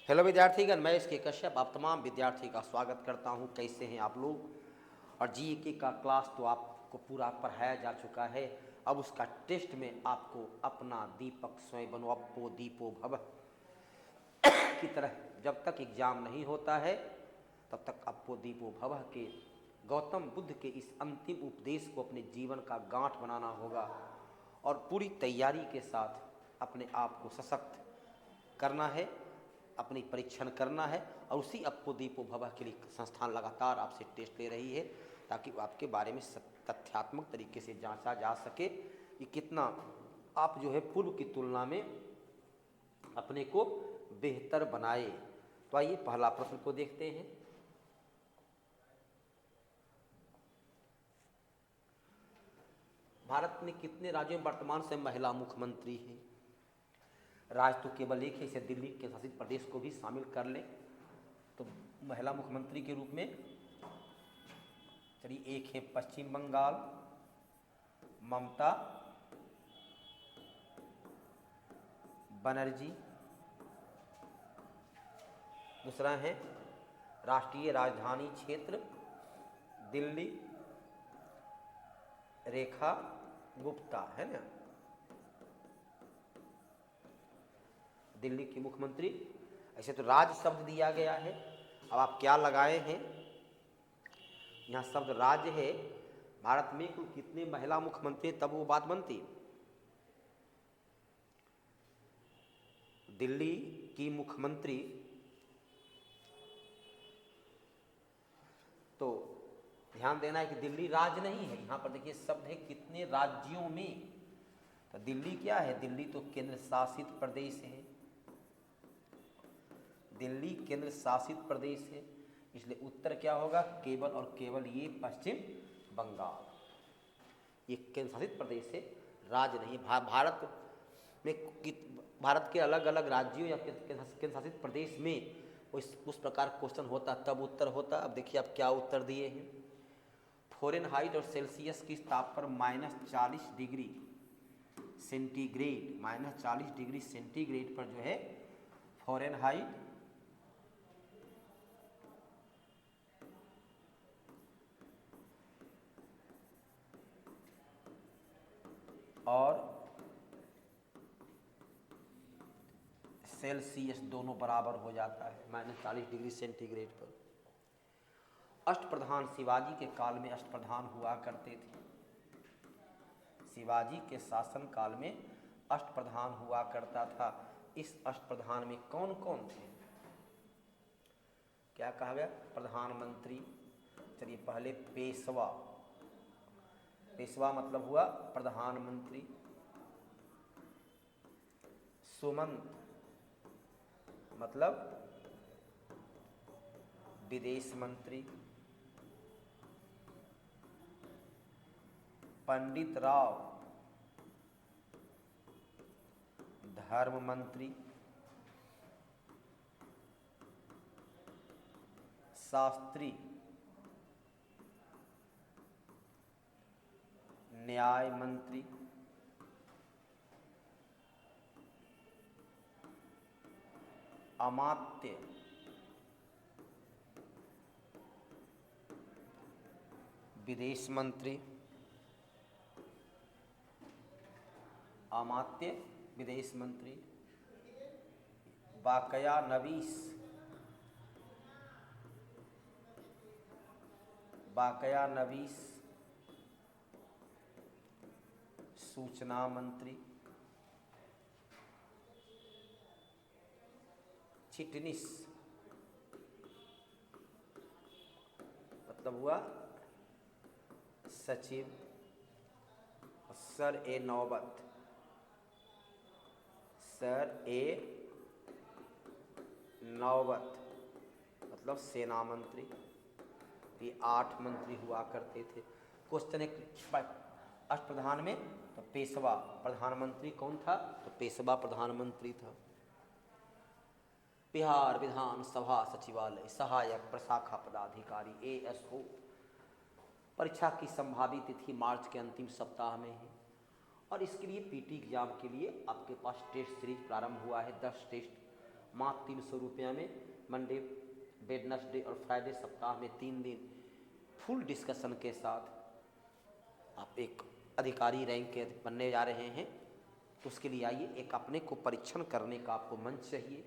Hello विद्यार्थीगण, मैं इसके कश्यप आप तमाम विद्यार्थी का स्वागत करता हूं। कैसे हैं आप लोग? और जीके का क्लास तो आपको पूरा पढ़ाया जा चुका है। अब उसका टेस्ट में आपको अपना दीपक स्वयं बनो अपो दीपो भव की तरह जब तक एग्जाम नहीं होता है तब तक अपो दीपो भव के गौतम बुद्ध के इस अंतिम उपदेश को अपने जीवन का गांठ बनाना होगा और पूरी तैयारी के साथ अपने आप को सशक्त करना है, अपनी परीक्षण करना है। और उसी अपो दीपो भव के लिए संस्थान लगातार आपसे टेस्ट ले रही है ताकि आपके बारे में तथ्यात्मक तरीके से जांचा जा सके कि कितना आप जो है पूर्व की तुलना में अपने को बेहतर बनाए। तो आइए पहला प्रश्न को देखते हैं। भारत में कितने राज्यों में वर्तमान से महिला मुख्यमंत्री हैं? राज्य तो केवल एक है, इसे दिल्ली के शासित प्रदेश को भी शामिल कर लें तो महिला मुख्यमंत्री के रूप में चलिए एक है पश्चिम बंगाल ममता बनर्जी, दूसरा है राष्ट्रीय राजधानी क्षेत्र दिल्ली रेखा गुप्ता, है ना, दिल्ली की मुख्यमंत्री। ऐसे तो राज्य शब्द दिया गया है, अब आप क्या लगाए हैं? यहाँ शब्द राज्य है। भारत में कुल कितने महिला मुख्यमंत्री तब वो बात बनती। दिल्ली की मुख्यमंत्री तो ध्यान देना है कि दिल्ली राज्य नहीं है। यहाँ पर देखिए शब्द है कितने राज्यों में, तो दिल्ली क्या है? दिल्ली तो केंद्र शासित प्रदेश है, दिल्ली केंद्र शासित प्रदेश है, इसलिए उत्तर क्या होगा? केवल और केवल ये पश्चिम बंगाल, ये केंद्र शासित प्रदेश है, राज्य नहीं। भारत में भारत के अलग अलग राज्यों या केंद्र शासित प्रदेश में उस प्रकार क्वेश्चन होता तब उत्तर होता। अब देखिए आप क्या उत्तर दिए हैं। फ़ारेनहाइट और सेल्सियस की ताप पर -40 डिग्री सेंटीग्रेड, -40 डिग्री सेंटीग्रेड पर जो है फ़ारेनहाइट और सेल्सियस दोनों बराबर हो जाता है -40 डिग्री सेंटीग्रेड पर। अष्टप्रधान शिवाजी के काल में अष्टप्रधान हुआ करते थे। शिवाजी के शासन काल में अष्टप्रधान हुआ करता था। इस अष्टप्रधान में कौन कौन थे? क्या कहा गया? प्रधानमंत्री। चलिए पहले पेशवा, पेशवा मतलब हुआ प्रधानमंत्री। सुमंत मतलब विदेश मंत्री। पंडित राव धर्म मंत्री। शास्त्री न्याय मंत्री। अमात्य विदेश मंत्री। अमात्य विदेश मंत्री। वाकया नवीस, वाकया नवीस सूचना मंत्री। चिटनिस मतलब हुआ सचिव। सर ए नौबत, सर ए नौबत मतलब सेना मंत्री। ये 8 मंत्री हुआ करते थे। क्वेश्चन एक अष्टप्रधान में तो पेशवा प्रधानमंत्री कौन था? तो पेशवा प्रधानमंत्री था। बिहार विधान सभा सचिवालय सहायक प्रशाखा पदाधिकारी ASO। परीक्षा की संभावित तिथि मार्च के अंतिम सप्ताह में है और इसके लिए पीटी एग्जाम के लिए आपके पास टेस्ट सीरीज प्रारंभ हुआ है। 10 टेस्ट मात्र 300 रुपया में मंडे, वेडनेसडे और फ्राइडे, सप्ताह में 3 दिन फुल डिस्कशन के साथ आप एक अधिकारी रैंक के बनने जा रहे हैं। तो उसके लिए आइए, एक अपने को परीक्षण करने का आपको मंच चाहिए,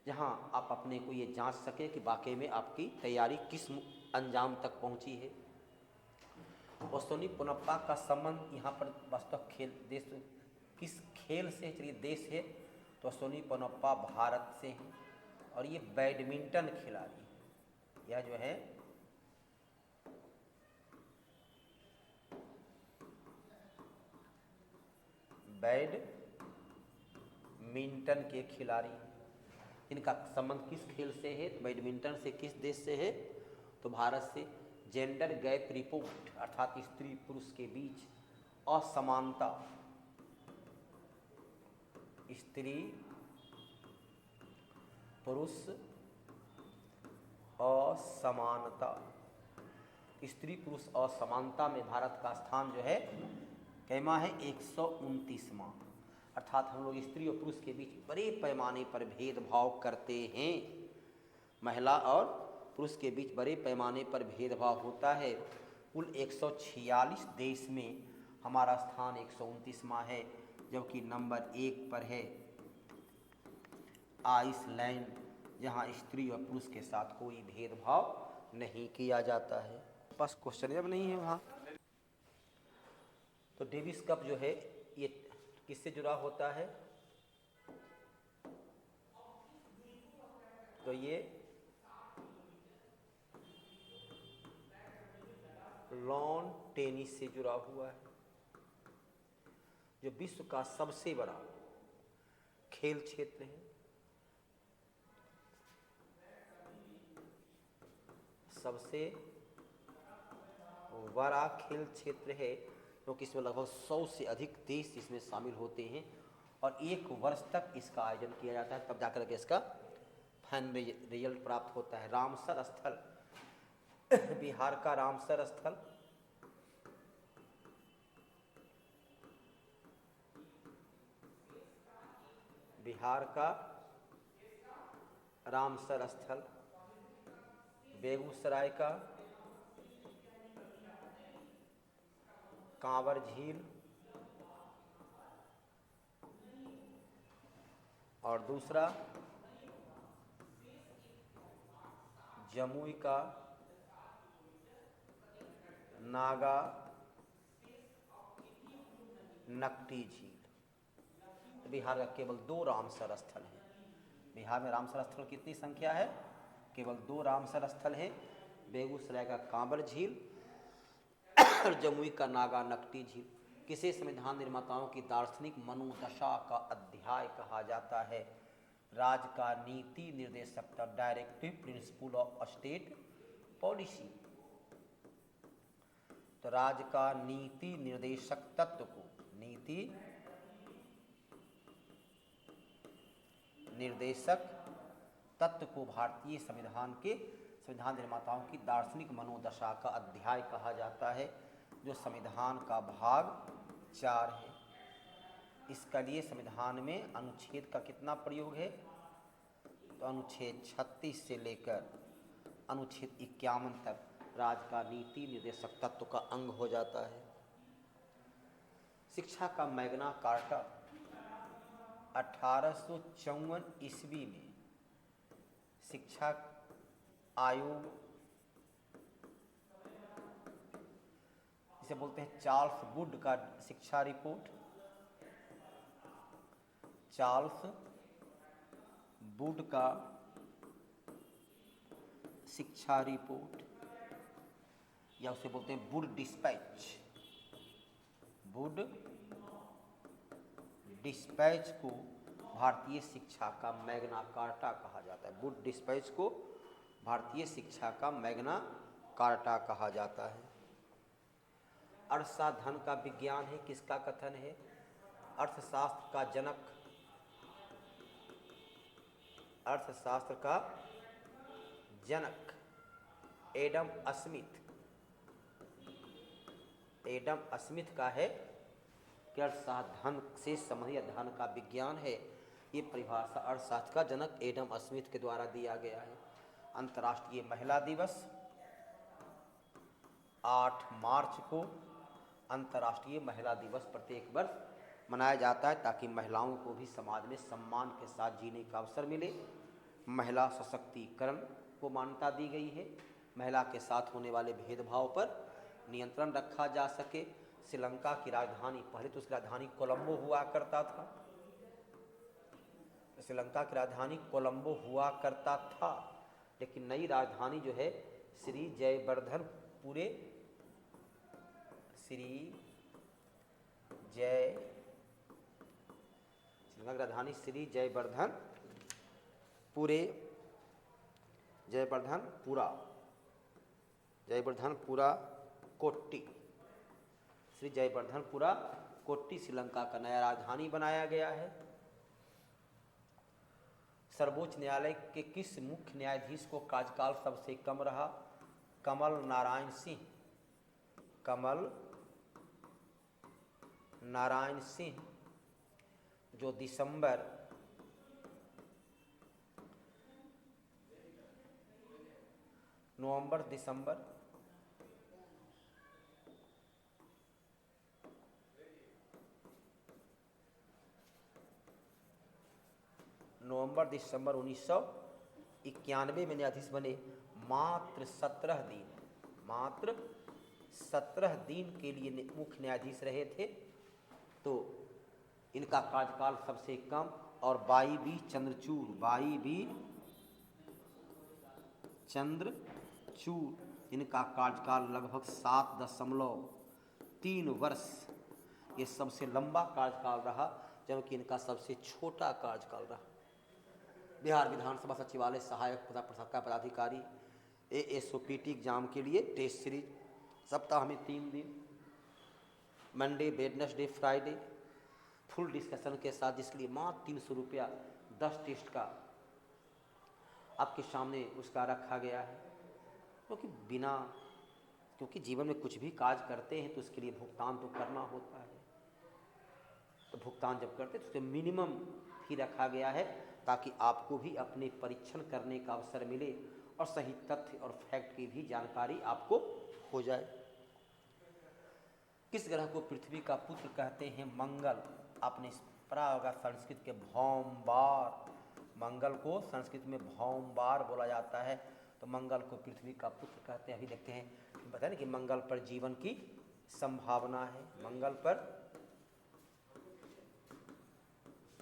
जहां आप अपने को ये जांच सकें कि वाकई में आपकी तैयारी किस अंजाम तक पहुंची है। अश्विनी पोनप्पा का संबंध यहाँ पर वास्तव खेल देश किस खेल से, चलिए देश है तो अश्विनी पोनप्पा भारत से हैं और ये बैडमिंटन खिलाड़ी, यह जो है बैडमिंटन के खिलाड़ी। इनका संबंध किस खेल से है, तो बैडमिंटन से। किस देश से है, तो भारत से। जेंडर गैप रिपोर्ट अर्थात स्त्री पुरुष के बीच असमानता, स्त्री पुरुष असमानता, स्त्री पुरुष असमानता में भारत का स्थान जो है कैमा है 129वां। अर्थात हम लोग स्त्री और पुरुष के बीच बड़े पैमाने पर भेदभाव करते हैं। महिला और पुरुष के बीच बड़े पैमाने पर भेदभाव होता है। कुल 146 देश में हमारा स्थान 129वां है, जबकि नंबर 1 पर है आइसलैंड, जहां स्त्री और पुरुष के साथ कोई भेदभाव नहीं किया जाता है। बस क्वेश्चन अब नहीं है वहाँ। तो डेविस कप जो है ये किससे जुड़ा होता है, तो ये लॉन टेनिस से जुड़ा हुआ है, जो विश्व का सबसे बड़ा खेल क्षेत्र है। सबसे बड़ा खेल क्षेत्र है, क्योंकि इसमें लगभग 100 से अधिक देश इसमें शामिल होते हैं और 1 वर्ष तक इसका आयोजन किया जाता है, तब जाकर के इसका फाइनल रिजल्ट प्राप्त होता है। रामसर स्थल, बिहार का रामसर स्थल, बिहार का रामसर स्थल, बेगूसराय का कांवर झील और दूसरा जमुई का नागा नकटी झील। बिहार का केवल 2 रामसर स्थल हैं। बिहार में रामसर स्थल कितनी संख्या है, केवल 2 रामसर स्थल हैं, बेगूसराय का कांवर झील और जमुई का नागा नकटी झील। किसे संविधान निर्माताओं की दार्शनिक मनोदशा का अध्याय कहा जाता है, राज्य का नीति निर्देशक directive principle of state policy. तो राज्य का नीति निर्देशक तत्व को, नीति निर्देशक तत्व को भारतीय संविधान के संविधान निर्माताओं की दार्शनिक मनोदशा का अध्याय कहा जाता है, जो संविधान का भाग 4 है। इसका लिए संविधान में अनुच्छेद का कितना प्रयोग है, तो अनुच्छेद 36 से लेकर अनुच्छेद 51 तक राज्य का नीति निर्देशक तत्व का अंग हो जाता है। शिक्षा का मैग्ना कार्टा 1854 ईस्वी में शिक्षा आयोग, जिसे बोलते हैं चार्ल्स वुड का शिक्षा रिपोर्ट, चार्ल्स वुड का शिक्षा रिपोर्ट, या उसे बोलते हैं वुड डिस्पैच। वुड डिस्पैच को भारतीय शिक्षा का मैग्ना कार्टा कहा जाता है। वुड डिस्पैच को भारतीय शिक्षा का मैग्ना कार्टा कहा जाता है। अर्थशास्त्र धन का विज्ञान है, किसका कथन है, अर्थशास्त्र का जनक, अर्थशास्त्र का जनक एडम स्मिथ। एडम स्मिथ का है कि अर्थशास्त्र धन से संबंधित, धन का विज्ञान है, ये परिभाषा अर्थशास्त्र का जनक एडम स्मिथ के द्वारा दिया गया है। अंतर्राष्ट्रीय महिला दिवस 8 मार्च को अंतर्राष्ट्रीय महिला दिवस प्रत्येक वर्ष मनाया जाता है ताकि महिलाओं को भी समाज में सम्मान के साथ जीने का अवसर मिले। महिला सशक्तिकरण को मान्यता दी गई है। महिला के साथ होने वाले भेदभाव पर नियंत्रण रखा जा सके। श्रीलंका की राजधानी, पहले तो उसकी राजधानी कोलंबो हुआ करता था, श्रीलंका की राजधानी कोलंबो हुआ करता था, लेकिन नई राजधानी जो है श्री जयवर्धनपुरे, श्रीलंका की राजधानी श्री जयवर्धनपुरा कोट्टी, श्री जयवर्धनपुरा कोट्टी श्रीलंका का नया राजधानी बनाया गया है। सर्वोच्च न्यायालय के किस मुख्य न्यायाधीश को कार्यकाल सबसे कम रहा? कमल नारायण सिंह, जो नवंबर दिसंबर 1991 में न्यायाधीश बने। मात्र 17 दिन के लिए मुख्य न्यायाधीश रहे थे, तो इनका कार्यकाल सबसे कम। और बाई बी चंद्रचूड़, इनका कार्यकाल लगभग 7.3 वर्ष, ये सबसे लंबा कार्यकाल रहा, जबकि इनका सबसे छोटा कार्यकाल रहा। बिहार विधानसभा सचिवालय सहायक प्रशाखा पदाधिकारी ASOPT एग्जाम के लिए टेस्ट सीरीज सप्ताह में 3 दिन, Monday, Wednesday, Friday, full discussion के साथ, जिसके लिए मात्र 300 रुपया 10 टेस्ट का आपके सामने उसका रखा गया है। क्योंकि जीवन में कुछ भी कार्य करते हैं तो उसके लिए भुगतान तो करना होता है, तो भुगतान जब करते हैं तो उसके मिनिमम ही रखा गया है ताकि आपको भी अपने परीक्षण करने का अवसर मिले और सही तथ्य और फैक्ट की भी जानकारी आपको हो जाए। किस ग्रह को पृथ्वी का पुत्र कहते हैं? मंगल। आपने पढ़ा होगा संस्कृत के भौमवार, मंगल को संस्कृत में भौमवार बोला जाता है, तो मंगल को पृथ्वी का पुत्र कहते हैं। अभी देखते हैं, बताया ना कि मंगल पर जीवन की संभावना है।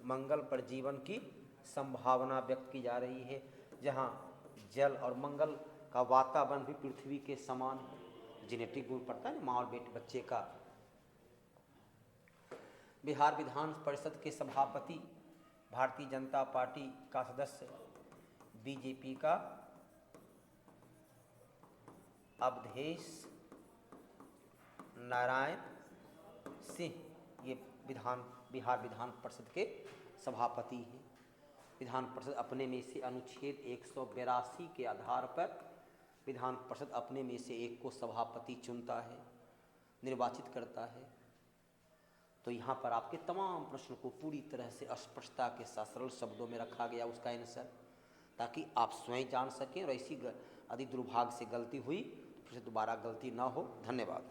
मंगल पर जीवन की संभावना व्यक्त की जा रही है, जहां जल और मंगल का वातावरण भी पृथ्वी के समान है। जेनेटिक गुण पड़ता है माँ और बच्चे का। बिहार विधान परिषद के सभापति भारतीय जनता पार्टी का सदस्य बीजेपी का अवधेश नारायण सिंह, ये बिहार विधान परिषद के सभापति हैं। विधान परिषद अपने में से अनुच्छेद 182 के आधार पर विधान परिषद अपने में से एक को सभापति चुनता है, निर्वाचित करता है। तो यहाँ पर आपके तमाम प्रश्न को पूरी तरह से स्पष्टता के साथ सरल शब्दों में रखा गया उसका आंसर, ताकि आप स्वयं जान सकें और ऐसी यदि दुर्भाग्य से गलती हुई तो फिर दोबारा गलती ना हो। धन्यवाद।